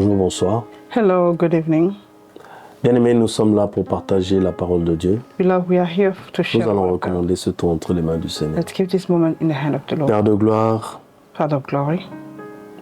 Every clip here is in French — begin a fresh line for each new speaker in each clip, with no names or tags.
Bonjour, bonsoir.
Hello, good evening.
Bien-aimés, nous sommes là pour partager la parole de Dieu.
Beloved, we are here to share.
Nous allons recommander ce temps entre les mains du Seigneur.
Let's give this moment in the hand of the Lord.
Père de gloire,
Father of glory,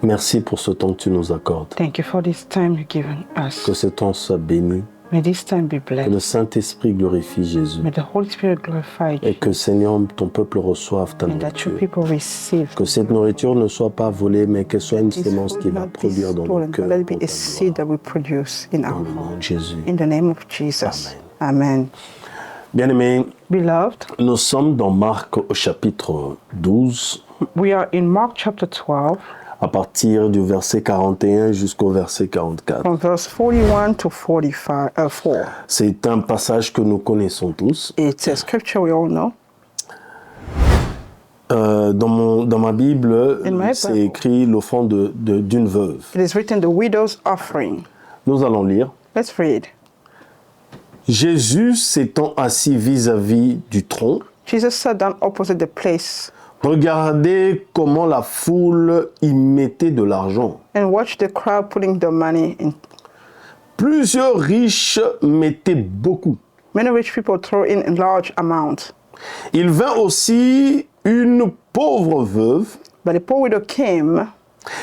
merci pour ce temps que tu nous accordes.
thank you for this time you've given us.
Que ce temps soit béni.
May this time be
Que le
blessed.
Saint-Esprit glorifie Jésus.
May the Holy Spirit glorify
Et
you.
que, Seigneur, ton peuple reçoive ta
And that your
nourriture.
people receive.
Que cette nourriture ne soit pas volée, mais qu'elle soit une
This
sémence
food
qui va
not be
produire dans nos
stolen, but
cœurs.
let it
pour
be a
ta
seed
gloire.
that we produce in
Dans
our
le nom
home.
de Jésus.
In the name of Jesus. Amen.
Bien-aimés,
Beloved,
nous sommes dans Marc au chapitre 12,
we are in Mark chapter 12,
à partir du verset 41 jusqu'au verset 44.
from verse 41 to 4.
C'est un passage que nous connaissons tous.
It's a scripture we all know.
Dans ma Bible,
In my
c'est
Bible.
écrit l'offrande d'une veuve.
It is written the widow's offering.
Nous allons lire.
Let's read.
Jésus s'étant assis vis-à-vis du tronc,
Jesus sat down opposite the place
regardez comment la foule y mettait de l'argent.
and watched the crowd putting the money in.
Plusieurs riches mettaient beaucoup.
Many rich people throw in a large amount.
Il vint aussi une pauvre veuve.
But the poor widow came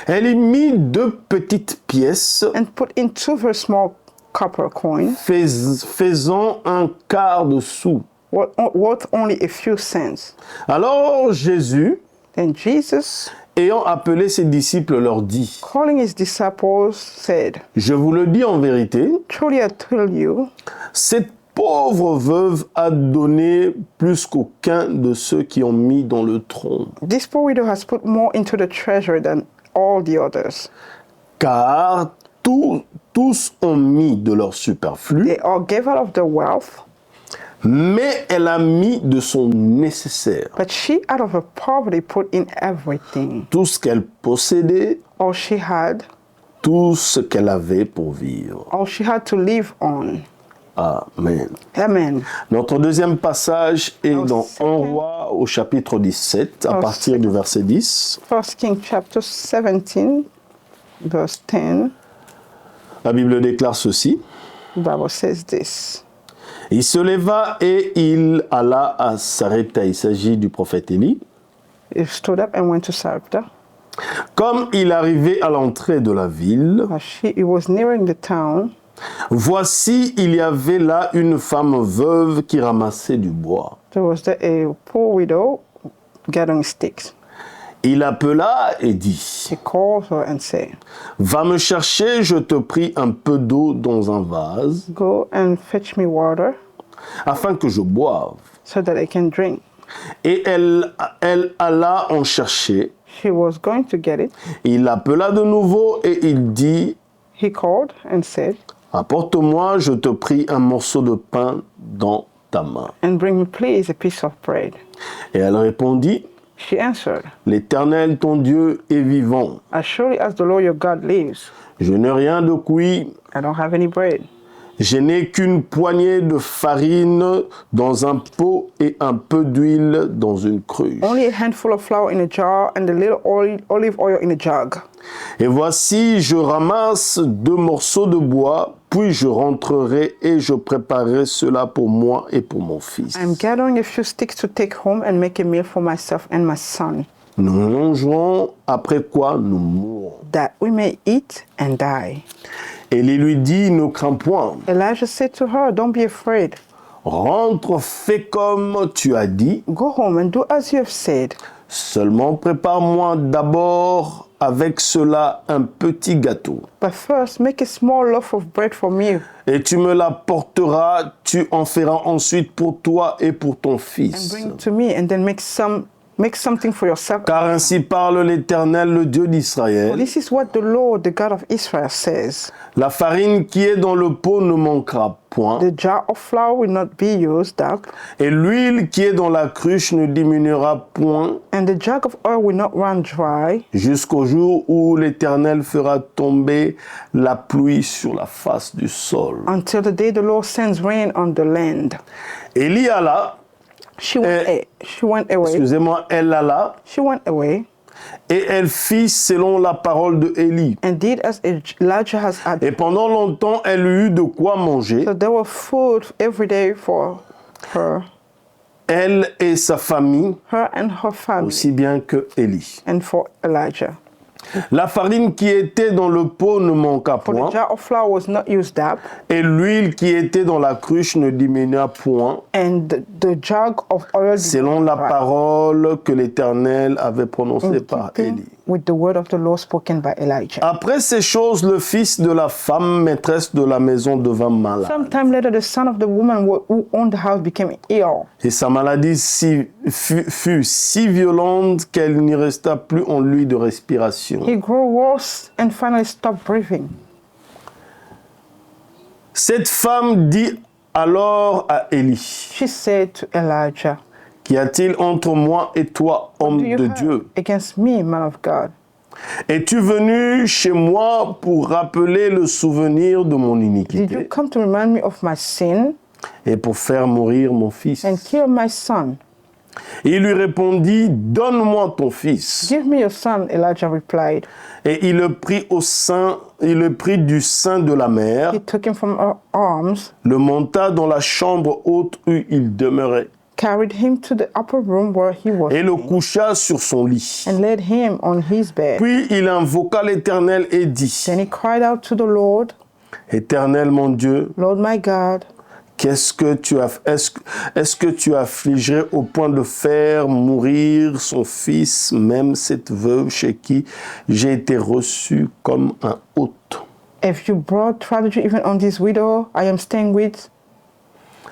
Elle y mit 2 petites pièces,
and put in 2 very small copper coins,
faisant un quart de sou.
worth only a few cents.
Alors Jésus,
Then Jesus,
ayant appelé ses disciples, leur dit,
calling his disciples, said,
je vous le dis en vérité,
truly I tell you,
cette pauvre veuve a donné plus qu'aucun de ceux qui ont mis dans le tronc.
this poor widow has put more into the treasury than all the others.
Car tous ont mis de leur superflu,
They all gave out of their wealth,
mais elle a mis de son nécessaire.
but she out of her poverty put in everything.
Tout ce qu'elle possédait,
All she had,
tout ce qu'elle avait pour vivre.
all she had to live on.
Amen.
Amen.
Notre deuxième passage est
Our
dans 1
second-
Roi au chapitre 17, à
Our
partir du verset 10.
1 Kings chapter 17, verse 10,
La Bible déclare ceci.
the Bible says this.
Il se leva et il alla à Sarepta. Il s'agit du prophète Élie.
He stood up and went to Sarepta.
Comme il arrivait à l'entrée de la ville,
He was nearing the town.
voici, il y avait là une femme veuve qui ramassait du bois.
There was a poor widow gathering sticks.
Il appela et dit,
He called her and said,
va me chercher, je te prie, un peu d'eau dans un vase,
go and fetch me water
afin que je boive.
so that I can drink.
Et elle alla en chercher.
She was going to get it.
Il l'appela de nouveau et il dit,
He called and said,
apporte-moi, je te prie, un morceau de pain dans ta main.
and bring me please a piece of bread.
Et elle répondit,
She answered,
l'Éternel ton Dieu est vivant.
as surely as the Lord your God lives,
Je n'ai rien de cuit,
I don't have any bread.
je n'ai qu'une poignée de farine dans un pot et un peu d'huile dans une cruche.
Only a handful of flour in a jar and a little olive oil in a jug.
Et voici, je ramasse 2 morceaux de bois, puis je rentrerai et je préparerai cela pour moi et pour mon fils.
I'm gathering a few sticks to take home and make a meal for myself and my son,
Nous mangerons, après quoi nous mourrons.
that we may eat and die.
Élie lui dit, ne crains point,
Elijah said to her, don't be afraid.
rentre, fais comme tu as dit,
Go home and do as you have said.
seulement prépare-moi d'abord avec cela un petit gâteau.
But first, make a small loaf of bread for me
Et tu me l'apporteras, tu en feras ensuite pour toi et pour ton
and
fils.
bring it to me, and then make something for yourself.
Car ainsi parle l'Éternel, le Dieu d'Israël.
This is what the Lord, the God of Israel, says.
La farine qui est dans le pot ne manquera point,
The jar of flour will not be used up,
et l'huile qui est dans la cruche ne diminuera point,
and the jug of oil will not run dry,
jusqu'au jour où l'Éternel fera tomber la pluie sur la face du sol.
until the day the Lord sends rain on the land.
Élie alla,
She went away.
excusez-moi, elle alla
She went away
Et elle fit selon la parole de Élie.
and did as Elijah has
Et
added.
pendant longtemps, elle eut de quoi manger,
So there was food every day for her,
elle et sa famille,
her and her family,
aussi bien que Élie.
and for Elijah.
La farine qui était dans le pot ne manqua
For the
point,
jar of flour was not used up,
et l'huile qui était dans la cruche ne diminua point,
and the jug of oil did
selon
not
la
dry.
parole que l'Éternel avait prononcée
In
par
keeping
Élie.
with the word of the Lord spoken by Elijah.
Après ces choses, le fils de la femme, maîtresse de la maison, devint malade.
Sometime later, the son of the woman who owned the house became ill,
Et sa maladie fut si violente qu'elle n'y resta plus en lui de respiration.
he grew worse and finally stopped breathing.
Cette femme dit alors à Élie,
She said to Elijah,
qu'y a-t-il entre moi et toi, homme
"Do you
de
have
Dieu?
against me, man of God?
Es-tu venu chez moi pour rappeler le souvenir de mon
Did you
iniquité
come to remind me of my sin
et pour faire mourir mon fils?
and kill my son?"
Il lui répondit, donne-moi ton fils.
"Give me your son," Elijah replied.
Et il le prit du sein de la mère,
He took him from her arms,
le monta dans la chambre haute où il demeurait,
carried him to the upper room where he was,
et le coucha sur son lit.
and laid him on his bed.
Puis il invoqua l'Éternel et dit,
Then he cried out to the Lord,
Éternel mon Dieu,
"Lord my God,
est-ce que tu affligerais au point de faire mourir son fils, même cette veuve chez qui j'ai été reçu comme un hôte?
if you brought tragedy even on this widow I am staying with?"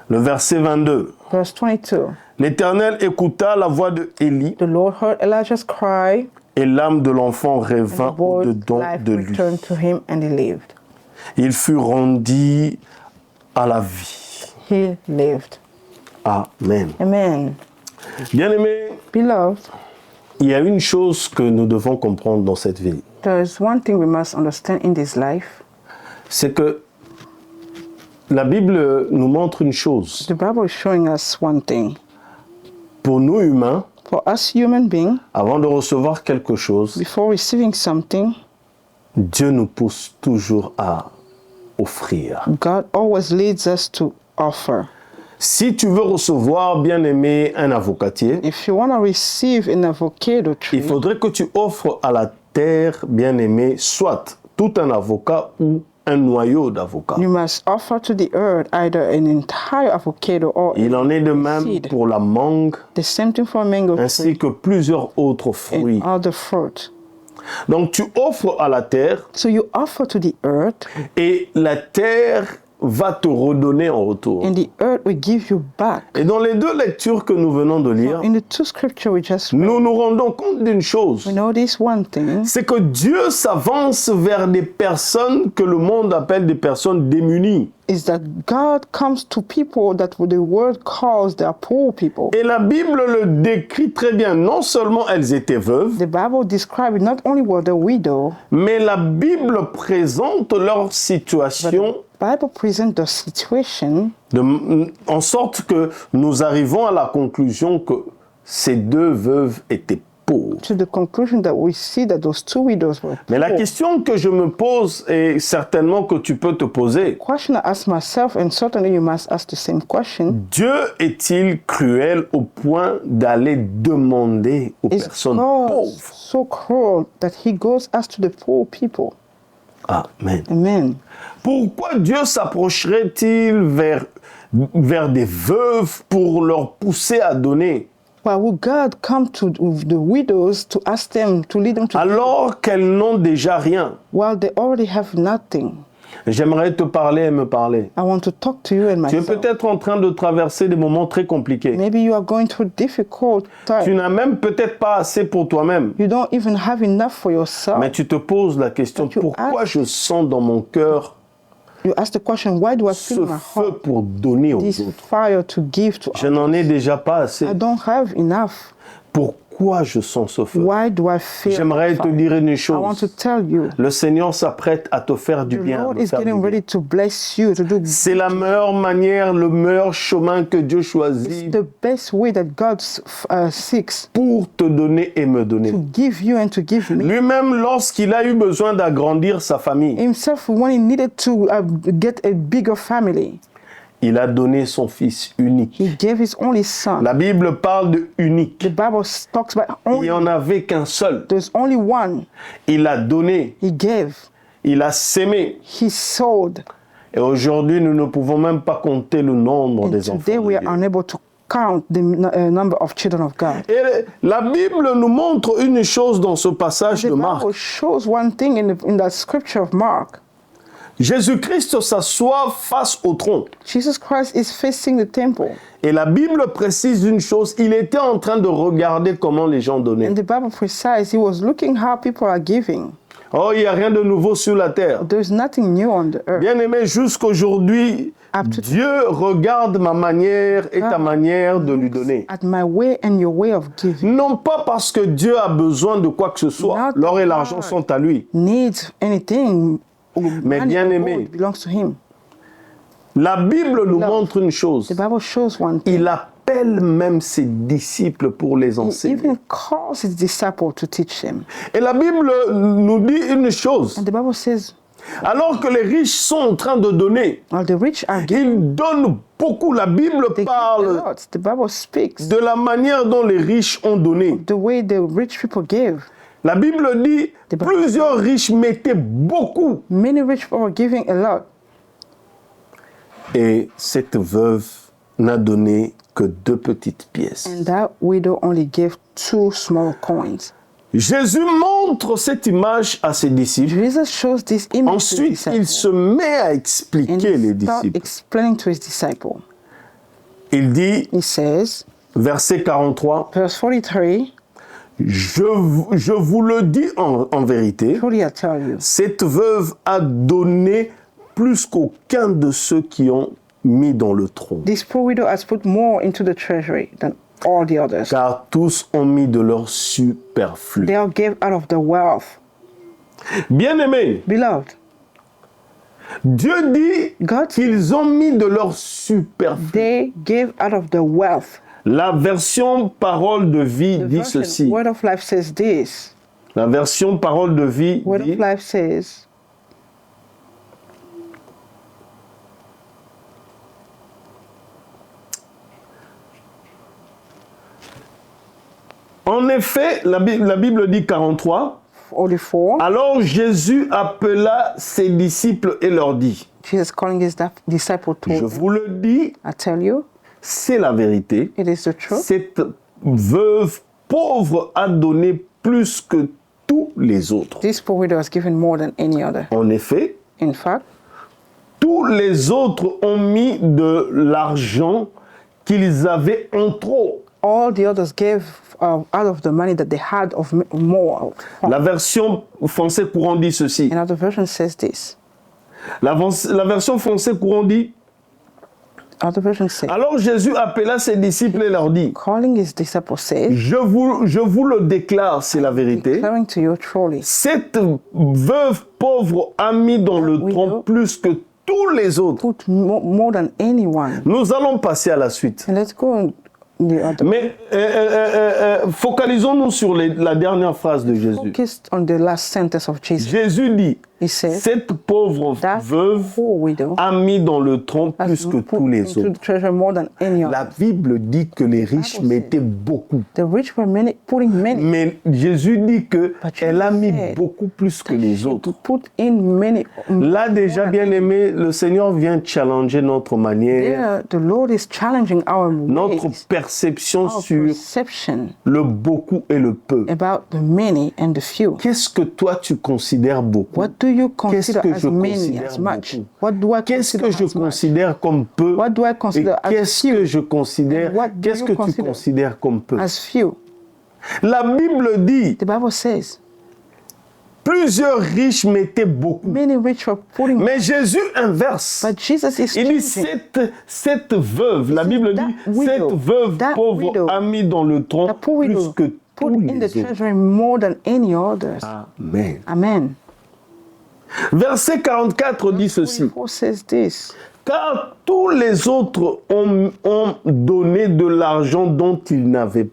Le verset 22.
Verse 22.
L'Éternel écouta la voix de Élie,
The Lord heard Elijah's cry,
et l'âme de l'enfant
and the
revint
boy's
au-dedans
life
de lui.
returned to him, and he lived.
Il fut rendu à la vie.
He lived.
Amen.
Amen.
Bien-aimés,
Beloved,
il y a une chose que nous devons comprendre dans cette vie.
there is one thing we must understand in this life.
C'est que la Bible nous montre une chose.
The Bible is showing us one thing.
Pour nous humains,
For us human beings,
avant de recevoir quelque chose,
before receiving something,
Dieu nous pousse toujours à offrir.
God always leads us to offer.
Si tu veux recevoir, bien-aimé, un avocatier,
If you want to receive an avocado
il
tree,
faudrait que tu offres à la terre, bien-aimé, soit tout un avocat ou un noyau d'avocats.
you must offer to the earth either an entire avocado or
Il en est de même
seed.
pour la mangue
The same thing for a mango
ainsi
tree
que plusieurs autres fruits.
and other fruit.
Donc tu offres à la terre
So you offer to the earth,
et la terre va te redonner en retour.
and the earth will give you back.
Et dans les deux lectures que nous venons de lire,
In the two scriptures we just read,
nous nous rendons compte d'une chose.
we know this one thing,
C'est que Dieu s'avance vers des personnes que le monde appelle des personnes démunies.
is that God comes to people that the world calls their poor people.
Et la Bible le décrit très bien. Non seulement elles étaient veuves,
The Bible describes not only were the widow,
mais la Bible présente leur situation
Bible presents the situation
en sorte que nous arrivons à la conclusion que ces deux veuves étaient pauvres.
to the conclusion that we see that those two widows were
Mais la
poor.
question que je me pose et certainement que tu peux te poser,
Question I ask myself, and certainly you must ask the same question:
Dieu est-il cruel au point d'aller demander aux
is
personnes
God
pauvres?
so cruel that He goes as to the poor people?
Amen.
Amen.
Pourquoi Dieu s'approcherait-il vers des veuves pour leur pousser à donner
Why would God come to the widows to ask them to lead them to
alors qu'elles n'ont déjà rien?
while they already have nothing?
J'aimerais te parler et me parler.
I want to talk to you and
Tu es
myself.
peut-être en train de traverser des moments très compliqués.
Maybe you are going through difficult
Tu
times.
n'as même peut-être pas assez pour toi-même.
You don't even have enough for yourself.
Mais tu te poses la question,
But you
pourquoi
ask-
je sens dans mon cœur
You ask the question, why do I
ce
feel in my
feu
heart
pour donner aux
this
autres?
fire to give to
Je
others?
n'en ai déjà pas assez.
I don't have enough.
Pourquoi Pourquoi je sens ce feu?
Why do I feel
J'aimerais te
fire?
dire une
I want to
chose.
tell you,
Le Seigneur s'apprête à te faire du
the
bien. à
Lord
me
is
faire du
getting
bien.
ready to bless you, to do
C'est la meilleure manière, le meilleur chemin que Dieu choisit
the best way that God seeks
pour te donner et me donner.
to give you and to give me.
Lui-même, lorsqu'il a eu besoin d'agrandir sa famille,
Himself, when he needed to get a bigger family,
il a donné son fils unique.
he gave his only son.
La Bible parle de unique.
The Bible talks about
Il
only,
n'y en avait qu'un seul.
there's only one.
Il a donné,
He gave,
il a sémé.
he sowed.
Et aujourd'hui, nous ne pouvons même pas compter le nombre
And
des enfants.
today we
de
are
Dieu.
unable to count the number of children of God.
Et la Bible nous montre une chose dans ce passage
The
de Marc.
Bible shows one thing in that scripture of Mark.
Jésus-Christ s'assoit face au trône.
Jesus Christ is facing the temple.
Et la Bible précise une chose, il était en train de regarder comment les gens donnaient.
And the Bible precise, he was looking how people are giving.
Oh, il n'y a rien de nouveau sur la terre.
There's nothing new on the earth.
Bien-aimé, jusqu'aujourd'hui,
Up to-
Dieu regarde ma manière et ta manière de lui donner.
At my way and your way of giving.
Non pas parce que Dieu a besoin de quoi que ce soit.
Not
L'or et
God.
l'argent sont à lui.
Needs anything.
Mais
money
bien
or
aimé,
gold belongs to him.
La Bible nous
Love.
montre une chose.
The Bible shows one thing.
Il appelle même ses disciples pour les
He
enseigner.
even calls his disciples to teach them.
Et la Bible nous dit une chose.
And the Bible says,
Alors que les riches sont en train de donner,
while the rich are giving,
ils donnent beaucoup. La Bible
they give a
parle
lot. The Bible speaks
de la manière dont les riches ont donné.
the way the rich people give.
La Bible dit
The Bible-
plusieurs riches mettaient beaucoup.
Many rich people are giving a lot.
Et cette veuve n'a donné que 2 petites pièces.
And that widow only gave 2 small coins.
Jésus montre cette image à ses disciples.
Jesus shows this image to his
Ensuite, il
disciples.
se met à
And
expliquer les
he starts
disciples.
explaining to his disciple.
Il dit,
He says,
verset 43,
verse 43,
je vous le dis en vérité,
truly I tell you,
cette veuve a donné plus qu'aucun de ceux qui ont mis dans le tronc.
this poor widow has put more into the treasury than all the others.
Car tous ont mis de leur superflu.
They all gave out of the wealth.
Bien-aimés,
Beloved,
Dieu dit
God,
qu'ils ont mis de leur superflu.
they gave out of the wealth.
La version parole de vie
The
dit
version,
ceci.
Word of Life says this.
La version parole de vie
Word
dit,
of Life says,
en effet, la Bible dit 43,
44,
alors Jésus appela ses disciples et leur dit,
Jesus calling his disciple
je
told,
vous le dis,
I tell you,
c'est la vérité,
it is the truth.
cette veuve pauvre a donné plus que tous les autres.
This poor widow has given more than any other.
En effet,
In fact,
tous les autres ont mis de l'argent qu'ils avaient en trop.
all the others gave out of the money that they had of more.
La version français courant dit ceci.
Another version says this.
La version français courant dit,
Other version says,
alors Jésus appela ses disciples et leur dit,
calling his disciples says,
je vous le déclare, c'est la vérité.
declaring to you truly,
Cette veuve pauvre a mis dans le tronc plus que tous les autres.
put more than anyone.
Nous allons passer à la suite.
And let's go on the other.
Mais focalisons-nous sur la dernière phrase de Jésus.
Focused on the last sentence of Jesus.
Jésus dit,
He said,
cette pauvre
that
veuve
poor widow
a mis dans le tronc
has
plus que
put
tous les
into
autres.
the treasure more than any
La
other.
Bible dit que les riches
Bible
mettaient beaucoup.
The rich were putting many.
Mais Jésus dit
But
qu'elle a mis
said
beaucoup plus que les autres.
Put in many.
Là déjà, bien aimé, le Seigneur vient challenger notre manière,
There, the Lord is challenging our
notre
ways,
perception
our
sur
perception
le beaucoup et le peu.
about the many and the few.
Qu'est-ce que toi tu considères beaucoup?
What do you
Qu'est-ce
consider
que
as
je
many,
considère
as much?
beaucoup?
What do I
Qu'est-ce
consider
que je
as much?
considère comme peu?
What do I
Et
consider as
qu'est-ce
few?
que je considère?
And what do
Qu'est-ce
you
que tu
consider
considères comme peu?
As few.
La Bible dit,
The Bible says
plusieurs riches mettaient beaucoup.
many rich were putting,
Mais Jésus inverse.
but Jesus is
Il dit,
changing.
cette veuve, la Bible
That
dit,
widow,
cette veuve
that
pauvre
widow,
a mis dans le tronc
that poor
plus
widow
que
put in the treasury more than any others.
Amen.
Amen.
Verset 44 dit ceci.
44 says this.
Car tous les autres ont donné de l'argent dont ils n'avaient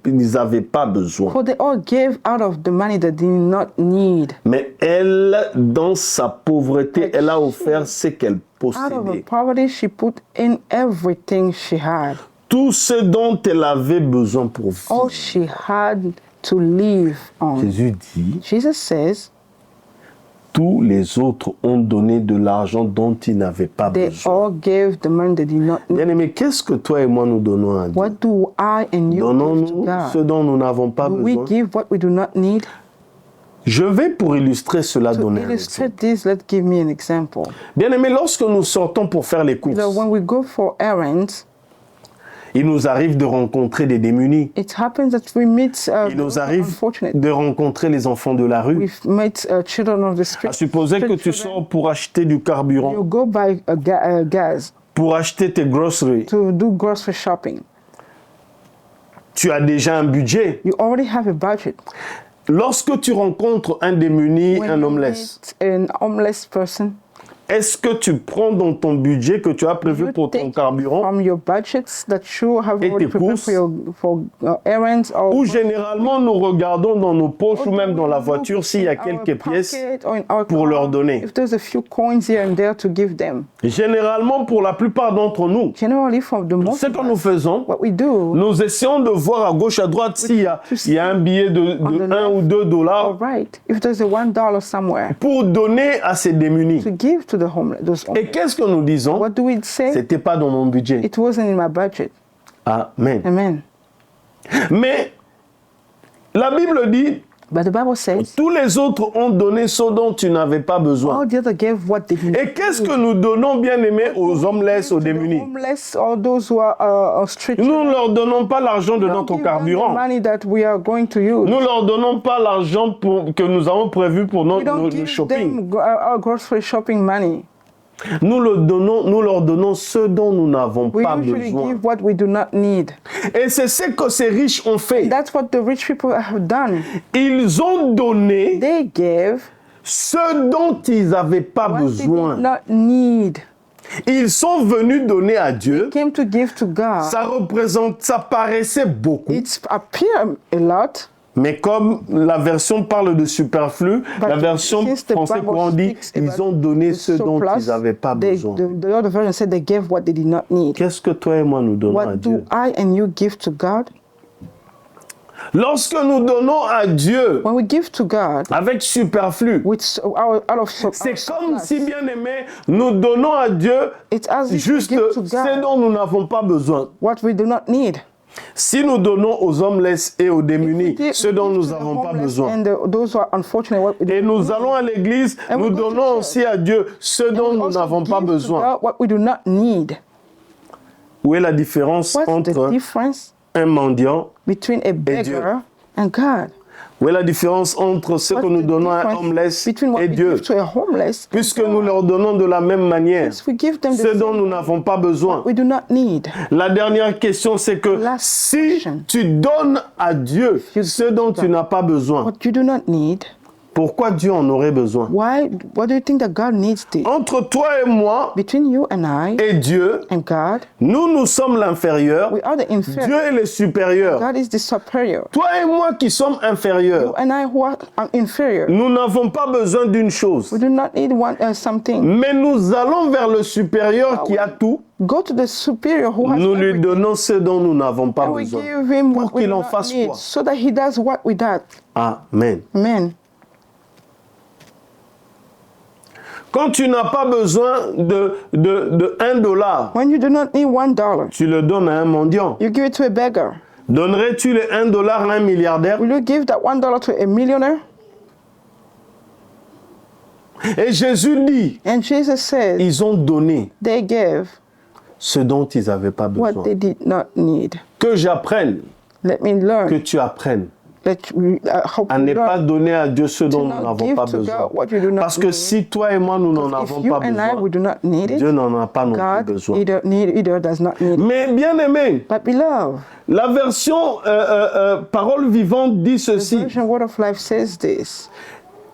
pas besoin.
For they all gave out of the money that they did not need.
Mais elle, dans sa pauvreté, elle a offert ce qu'elle
Out of her
possédait.
poverty, she put in everything she had.
Tout ce dont elle avait besoin pour vivre.
All she had to live on.
Jésus dit,
Jesus says,
tous les autres ont donné de l'argent dont ils n'avaient pas
they
besoin.
all gave the money they did not need.
Bien-aimé, qu'est-ce que toi et moi nous donnons à Dieu?
What do I and you give to
Donnons-nous ce
God?
dont nous n'avons pas
Do we
besoin?
give what we do not need?
Je vais, pour illustrer cela,
To
donner un exemple.
illustrate this, let's give me an example.
Bien-aimé, lorsque nous sortons pour faire les courses,
So when we go for errands,
il nous arrive de rencontrer des démunis.
it happens that we meet
Il nous arrive
unfortunate.
de rencontrer les enfants de la rue.
We've met children of the street.
À supposer que tu
children.
sors pour acheter du
You
carburant,
go buy gas
pour acheter tes groceries.
to do grocery shopping.
Tu as déjà un budget.
You already have a budget.
Lorsque tu rencontres un démuni,
When
un
you
homeless,
meet an homeless person,
est-ce que tu prends dans ton budget que tu as prévu
you
pour ton
take
carburant,
from your budgets that you have
Et
already
tes
prepared
courses.
for errands or
ou généralement nous regardons dans nos poches ou même dans la voiture s'il y a quelques pièces pour leur donner?
If there's a few coins here and there to give them.
Généralement, pour la plupart d'entre nous,
Generally, for the most
ce
of
que nous
us,
faisons,
what we do,
nous essayons de voir à gauche, à droite s'il y a un billet de
On the
1
left
ou 2 dollars
all right, if there's a $1 somewhere
pour donner à ces démunis.
to give to the homeless, those homeless.
Et qu'est-ce que nous disons?
What do we say?
C'était pas dans mon budget.
It wasn't in my budget.
Amen.
Amen.
Mais la Bible dit,
But the Bible says,
tous les autres ont donné ce dont tu n'avais pas besoin.
all the other gave what they did.
Et qu'est-ce que nous donnons, bien aimés, aux homeless, aux
To the
démunis?
homeless or those who are street
Nous ne leur donnons pas l'argent de
Don't
notre
give them the
carburant.
money that we are going to use.
Nous ne leur donnons pas l'argent que nous avons prévu pour
We don't
le
give
shopping.
them our grocery shopping money.
Nous leur donnons ce dont nous n'avons
We
pas
usually
besoin.
give what we do not need.
Et c'est ce que ces riches ont fait.
That's what the rich people have done.
Ils ont donné
They gave
ce dont ils n'avaient pas
what they
besoin.
did not need.
Ils sont venus donner à Dieu.
Came to give to God.
Ça paraissait beaucoup.
It appeared a lot,
Mais comme la version parle de superflu,
but
la version
since the
française
Bible
courant dit,
speaks
ils
about
ont donné
the
ce dont
surplus,
ils n'avaient pas besoin.
the other version said they gave what they did not need.
Qu'est-ce que toi et moi nous donnons à
What
Dieu?
do I and you give to God?
Lorsque nous donnons à Dieu
When we give to God
avec superflu,
with out of
c'est comme
surplus,
si, bien aimé, nous donnons à Dieu
it's as if we
juste
give to
ce
God
dont nous n'avons pas besoin.
what we do not need.
Si nous donnons aux homeless et aux démunis
We
ce dont
give
nous
to the
n'avons pas
homeless
besoin,
and those who are unfortunate, what we do
et
not
nous
need.
allons à l'église,
And we
nous
go to
donnons
church.
aussi à Dieu ce dont
We
nous
also
n'avons pas
give to
besoin.
God what we do not need.
Où est la différence
What's the
entre
difference
un mendiant?
between a beggar and God?
Où est la différence entre ce que
What's
nous
the
donnons à un
difference
homeless
between what
et
we
Dieu?
give to a homeless?
Puisque nous leur donnons de la même manière
Yes, we give them the
ce dont
same
nous n'avons pas besoin.
we do not need.
La dernière question, c'est que
Last
si
question.
tu donnes à Dieu
you
ce dont tu n'as pas besoin,
What you do not need,
pourquoi Dieu en aurait besoin?
why? What do you think that God needs this?
Entre toi et moi
Between you and I
et Dieu,
and God,
nous sommes l'inférieur,
we are the inferior.
Dieu est le supérieur.
God is the superior.
Toi et moi qui sommes inférieurs,
And I who are inferior.
nous n'avons pas besoin d'une chose,
We do not need something.
mais nous allons vers le supérieur qui a tout.
Go to the superior who has
Nous lui
everything.
donnons ce dont nous n'avons pas
And we
besoin.
give him
Pour
what we
qu'il
do
en
not
fasse
need,
quoi?
so that he does what we do.
Amen.
Amen.
Quand tu n'as pas besoin de $1,
When you do not need $1,
tu le donnes à un mendiant.
you give it to a beggar.
Donnerais-tu le $1 à un milliardaire?
Will you give that $1 to a millionaire?
Et Jésus dit,
And Jesus says
ils ont donné
they gave
ce dont ils n'avaient pas
what
besoin.
they did not need.
Que j'apprenne,
Let me
que
learn.
tu apprennes. à ne pas donner à Dieu ce dont nous n'avons pas besoin. Parce que si toi et moi, nous n'en avons pas besoin, Dieu n'en a pas non plus besoin. Mais bien aimé, la version Parole vivante dit ceci.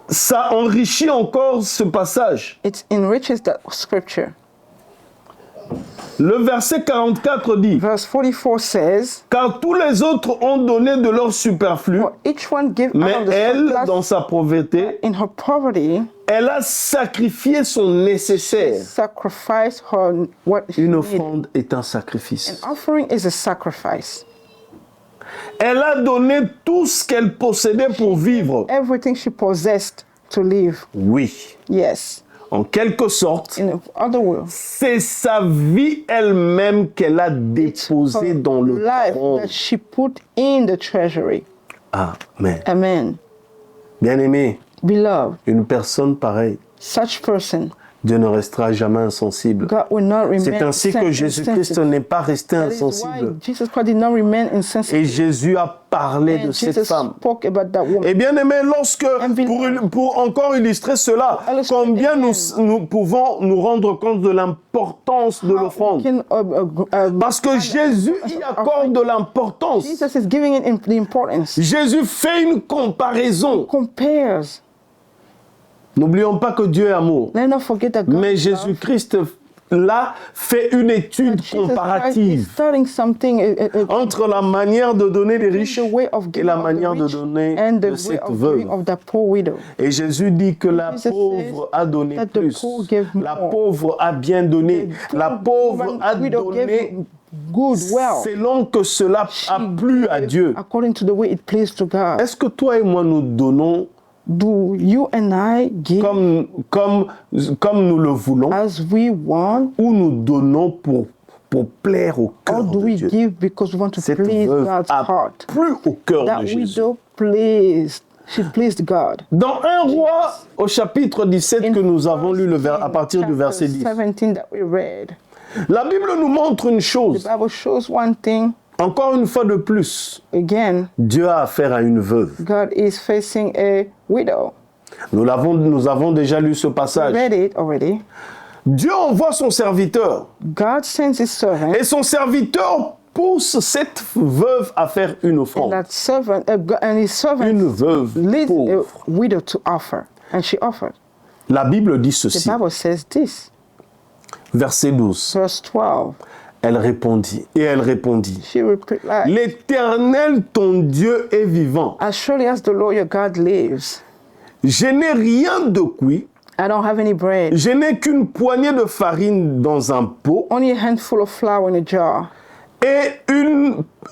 Ça enrichit encore ce passage.
It enriches that scripture.
Le verset 44 dit,
Verse 44 says,
car tous les autres ont donné de leur superflu,
for each one gave
mais
out of the
elle,
surplus
dans sa pauvreté,
in her poverty,
elle a sacrifié son nécessaire.
sacrificed her what she
Une
needed.
offrande est un sacrifice.
An offering is a sacrifice.
Elle a donné tout ce qu'elle possédait pour vivre.
Everything she possessed to live.
Oui.
Yes.
En quelque sorte,
In other words,
c'est sa vie elle-même qu'elle a déposée
her
dans le
life
trône.
that she put in the treasury.
Amen.
Amen.
Bien-aimé,
Beloved,
une personne pareille,
such person,
Dieu ne restera jamais insensible.
God will not remain
C'est ainsi que Jésus-Christ
insensitive.
n'est pas resté
That is why
insensible.
Jesus Christ did not remain insensitive.
Et Jésus a parlé de
And
cette
Jesus
femme.
spoke about that woman.
Et bien aimé, lorsque, pour encore illustrer cela, combien nous pouvons nous rendre compte de l'importance de l'offrande. Parce que Jésus y accorde de l'importance.
Jesus is giving it the importance.
Jésus fait une comparaison.
Compares.
N'oublions pas que Dieu est amour.
Let's not forget that God
Mais
is love.
Jésus-Christ, là, fait une étude
Jesus Christ is
comparative
starting something
entre la manière de donner les riches
the way of
et
giving
la
of the
manière de
rich
donner
and the
de
way
cette
of
veuve.
giving of the poor widow.
Et Jésus dit que la
Jesus
pauvre
says
a donné
that the
plus.
poor gave
La
more.
pauvre a bien donné. La pauvre a
Widow
donné
gave good, well.
selon que cela a plu à Dieu.
According to the way it pleased to God.
Est-ce que toi et moi nous donnons
Do you and I give
comme nous le voulons
as we want,
ou nous donnons pour plaire au
or
cœur
do
de
we
Dieu?
give because we want to
Cette
please
veuve
God's
a
heart?
plu au cœur
That
de Jésus.
widow pleased. She pleased God.
Dans 1 Roi, au chapitre 17 que nous avons lu à partir du verset 10,
17 that we read.
la Bible nous montre une
The
chose.
Bible shows one thing.
Encore une fois de plus,
Again,
Dieu a affaire à une veuve.
God is facing a widow.
Nous avons déjà lu ce
We
passage.
read it already.
Dieu envoie son serviteur
God sends his servant,
et son serviteur pousse cette veuve à faire une
and
offrande.
that servant, and his servant
Une veuve
leads
pauvre.
a widow to offer, and she offered.
La Bible dit
The
ceci,
Bible says this,
verset 12.
verse 12.
Elle répondit,
She replied,
l'Éternel, ton Dieu, est vivant.
as surely as the Lord your God lives,
Je n'ai rien de cuit,
I don't have any bread,
je n'ai qu'une poignée de farine dans un pot
only a handful of flour in a jar,
et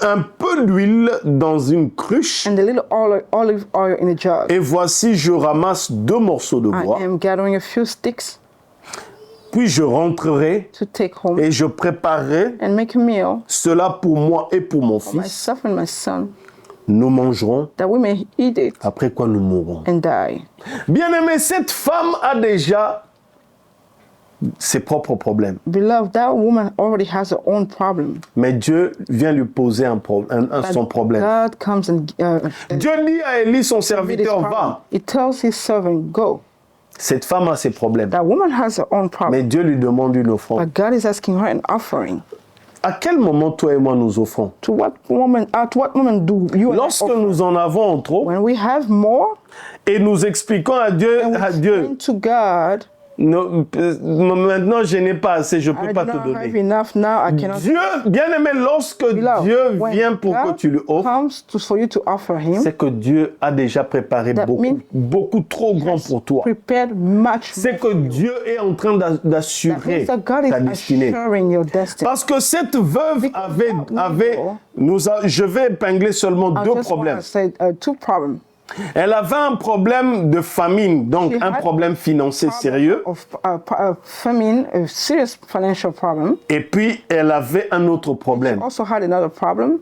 un peu d'huile dans une cruche.
and a little olive oil in a jar.
Et voici, je ramasse 2 morceaux de
I
bois,
am gathering a few sticks
puis je rentrerai
to take home
et je préparerai
and make a meal
cela pour moi et pour mon
for
fils.
myself and my son,
Nous mangerons,
that we may eat it
après quoi nous mourrons.
and die.
Bien-aimé, cette femme a déjà ses propres problèmes.
Beloved, that woman already has her own problem.
Mais Dieu vient lui poser son problème.
God comes and
Dieu dit à Élie, son
with his
serviteur,
problem.
va.
He tells his servant, go.
Cette femme a ses problèmes.
That woman has her own problem.
Mais Dieu lui demande une offrande.
But God is asking her an offering.
À quel moment toi et moi nous offrons?
At what moment do you and I
Lorsque
offer?
nous en avons trop
When we have more,
et nous expliquons à Dieu,
explain to God,
maintenant je n'ai pas assez, je ne
I
peux
do
pas te
not have
donner.
enough now, I cannot.
Dieu, bien aimé, lorsque
Beloved,
Dieu
when
vient pour que
God
tu lui offres,
comes for you to offer him,
c'est que Dieu a déjà préparé
That means
beaucoup trop grand pour toi.
prepared much
C'est que Dieu est en train
That
d'assurer
means that God is
ta destinée.
assuring your destiny.
Parce que cette veuve je vais épingler seulement
I
2
just
problèmes.
want to say 2 problems.
Elle avait un problème de famine, donc
She
un
had
problème financier sérieux.
Of famine, a serious financial problem.
Et puis, elle avait un autre
She
problème.
also had another problem.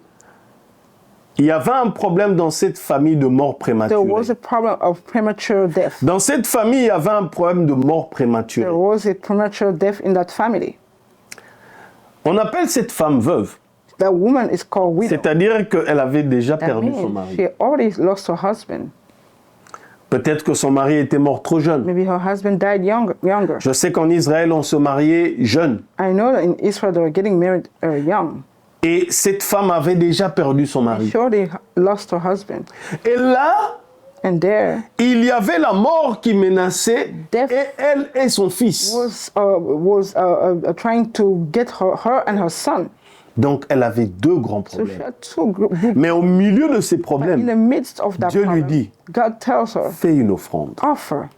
Il y avait un problème dans cette famille de mort
There
prématurée.
was a problem of premature death.
Dans cette famille, il y avait un problème de mort
There
prématurée.
was a premature death in that family.
On appelle cette femme veuve
that woman is called widow.
C'est-à-dire qu'elle avait déjà
That
perdu son
means
mari.
she already lost her husband.
Peut-être que son mari était mort trop jeune.
Maybe her husband died younger.
Je sais qu'en Israël, on se mariait jeune.
I know that in Israel they were getting married young.
Et cette femme avait déjà perdu son mari.
Sure, they lost her husband.
Et là,
And there
il y avait la mort qui menaçait
Death
et elle et son fils.
was trying to get her and her son.
Donc, elle avait deux grands
So she
problèmes.
had two groups.
Mais au milieu de ces
In
problèmes,
the midst of that
Dieu lui
problem,
dit,
God tells her,
fais une offrande.
offer.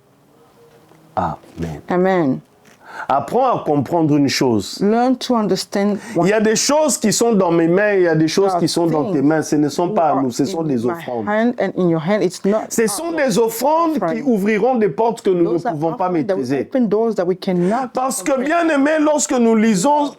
Amen.
Amen.
Apprends à comprendre une chose.
Learn to understand
Il y a des choses qui sont dans mes mains, il y a des choses
There
qui sont dans
are
tes mains. Ce ne sont pas à
are
nous, ce sont
in
des
my
offrandes.
hand and in your hand. It's not.
Ce sont des offrandes qui ouvriront des portes que nous ne
Those are
pouvons pas
offerings that will
maîtriser.
open doors that we cannot.
Parce que, bien aimé, lorsque nous lisons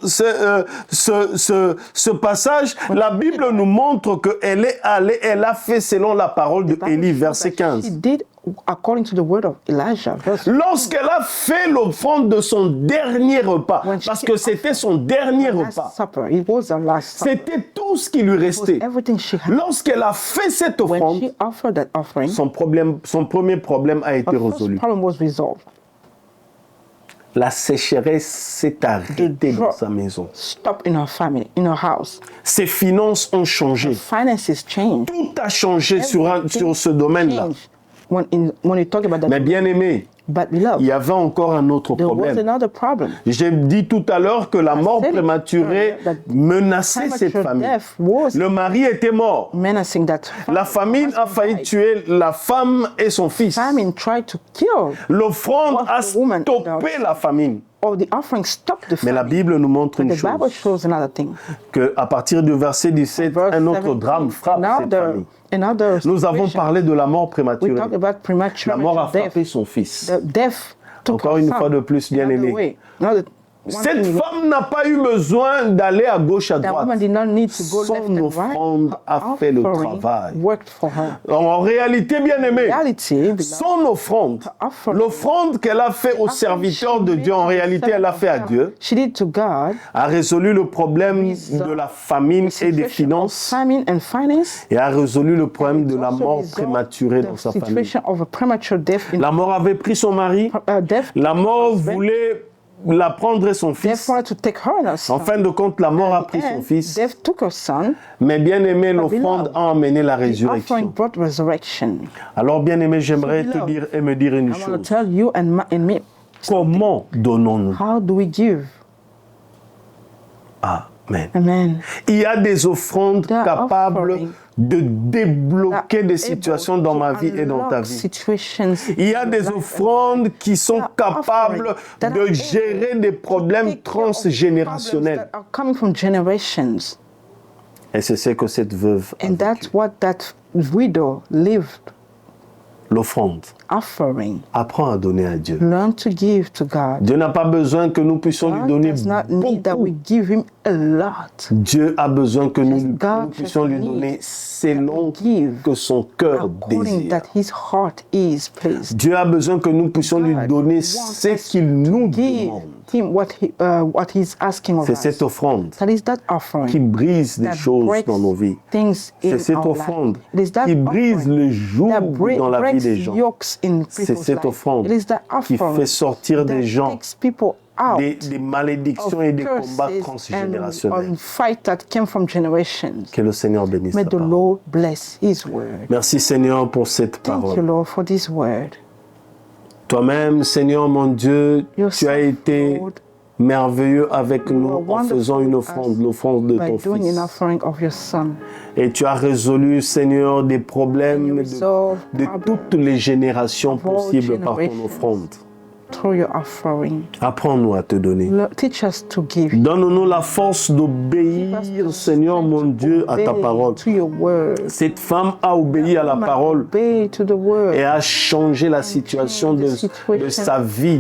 ce passage, la Bible nous montre qu'elle est allée, elle a fait selon la parole de Élie, verset
She
15.
did according to the word of Elijah. Verse
Lorsqu'elle a fait l'offrande de son dernier repas,
When she
parce que c'était son dernier
last
repas,
supper. It was her last supper.
c'était tout ce qui lui restait.
Everything she had.
Lorsqu'elle a fait cette
When
offrande,
she offered that offering,
son premier problème a été
her first
résolu.
problem was resolved.
La sécheresse s'est arrêtée dans sa maison.
Stop in her family, in her house.
Ses finances ont changé.
Finances changed.
Tout a changé sur ce domaine-là.
Changed. When you talk about that,
Mais bien aimé,
but
il
beloved,
y avait encore un autre
there was
problème.
another problem.
J'ai dit tout à l'heure que la mort
said it
prématurée
earlier, that
menaçait cette
Premature
famille.
death was
Le mari était mort.
menacing that.
La famine a failli tuer la femme et son fils.
Famine tried to kill,
L'offrande a
Was the woman
stoppé la famine.
or the offering stopped the
Mais la
famine.
Bible nous montre une
The Bible
chose,
shows another thing.
qu'à partir du verset 17,
Verse
un autre
17,
drame frappe cette famille.
another
Nous avons
situation.
parlé de la mort
We
prématurée.
talked about premature
La mort a
death.
frappé son fils.
The death took
Encore
her
une
son.
fois de plus, bien
Another
aimé.
way. Another- one
Cette
thing,
femme n'a pas eu besoin d'aller à gauche, à
that
droite.
woman did not need to go left
Son
and right.
offrande a
Her
fait le
offering
travail.
worked for her.
En réalité, bien aimé,
Reality, beloved,
son offrande,
offering,
l'offrande qu'elle a fait au serviteur de Dieu, en réalité, elle a fait à Dieu,
she did to God.
a résolu le problème de la famine et des finances
Famine and finance.
et a résolu le problème de la
Also
mort
resolved
prématurée dans
the
sa famille.
situation of a premature death in
La mort avait pris son mari,
death.
la mort voulait la prendre et son
Death
fils.
wanted to take her and her son.
En fin de compte, la mort a pris son
And
fils.
death took her son.
Mais bien aimé, l'offrande
beloved,
a emmené la
The offering
résurrection.
brought resurrection.
Alors bien aimé, j'aimerais
So,
te
beloved,
dire et me dire une
I want to
chose.
tell you and me,
Comment donnons-nous?
how do we give?
Amen.
Amen.
Il y a des offrandes
There are
capables
offerings
de débloquer des
Able
situations dans
to
ma vie et dans ta
unlock
vie.
situations
Il y a des offrandes qui sont capables de gérer des problèmes transgénérationnels.
that are coming from generations.
Et c'est ce que cette veuve a
And
vécu.
that's what that widow lived,
L'offrande.
offering.
Apprends à donner à Dieu.
Learn to give to God.
Dieu n'a pas besoin que nous puissions lui
God
donner
does not need that we
beaucoup.
give him a lot.
Dieu a besoin que nous
God
puissions lui
just
donner
needs
selon
give
que son cœur
According
désire.
that his heart is pleased.
Dieu a besoin que nous puissions lui
God
donner
wants
ce
us
qu'il nous
Give
demande.
him what he's asking of
C'est
us.
cette offrande
That is that
qui
offering
brise des
that
choses
breaks
dans nos vies.
things in
C'est cette
our
offrande
life. It is that
qui brise
offering
le joug
that
dans la vie
breaks
des gens.
yokes in
C'est
people's
cette
life.
offrande
It is that
qui
offering
fait sortir
that
des gens
takes people out
des malédictions
of
et des
curses
combats
and
transgénérationnels.
fight that came from generations.
Que le Seigneur bénisse
May
ta
the
parole.
Lord bless his word.
Merci Seigneur pour cette
Thank you,
parole.
Lord, for this word.
Toi-même, Seigneur mon Dieu, tu as
Yourself,
été
Lord,
merveilleux avec nous
are
en faisant une
wonderful
offrande,
us
l'offrande de
by
ton
doing
Fils.
an offering of your son.
Et tu as résolu, Seigneur, des problèmes
You resolve
de
problems
toutes les générations
all
possibles par ton
generations.
offrande.
Through your offering.
Apprends-nous à te donner.
Teach us to give.
Donne-nous la force d'obéir, Seigneur mon Dieu, à ta
Obey
parole.
to your word.
Cette femme a obéi à la parole
Obey to the word
et a changé la situation de sa vie,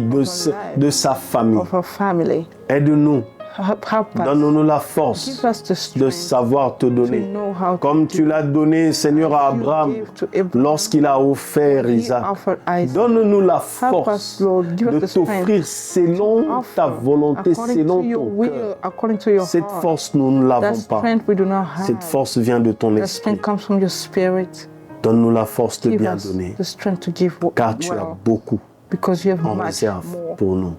de sa famille.
of her family.
Aide-nous
Help us.
Donne-nous la force
Give us the
de
strength
savoir te
to
donner.
know how
Comme
to
tu l'as donné, Seigneur, à Abraham lorsqu'il a offert Isaac. Donne-nous la force de t'offrir selon ta volonté, selon ton cœur. Cette force, nous ne l'avons pas. Cette force vient de ton esprit. Donne-nous la force de bien donner, car tu as beaucoup en réserve pour nous.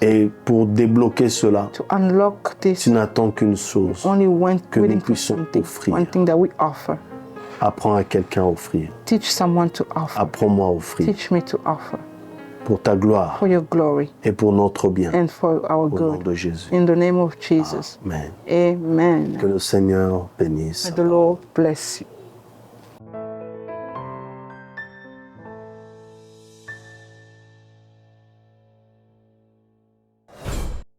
Et pour débloquer cela, tu n'attends qu'une chose, que nous puissions offrir. Apprends à quelqu'un à offrir. Apprends-moi à offrir. Pour ta gloire et pour notre bien. Au nom de Jésus.
In the name of Jesus.
Amen.
Amen.
Que le Seigneur bénisse.
May the Lord bless you.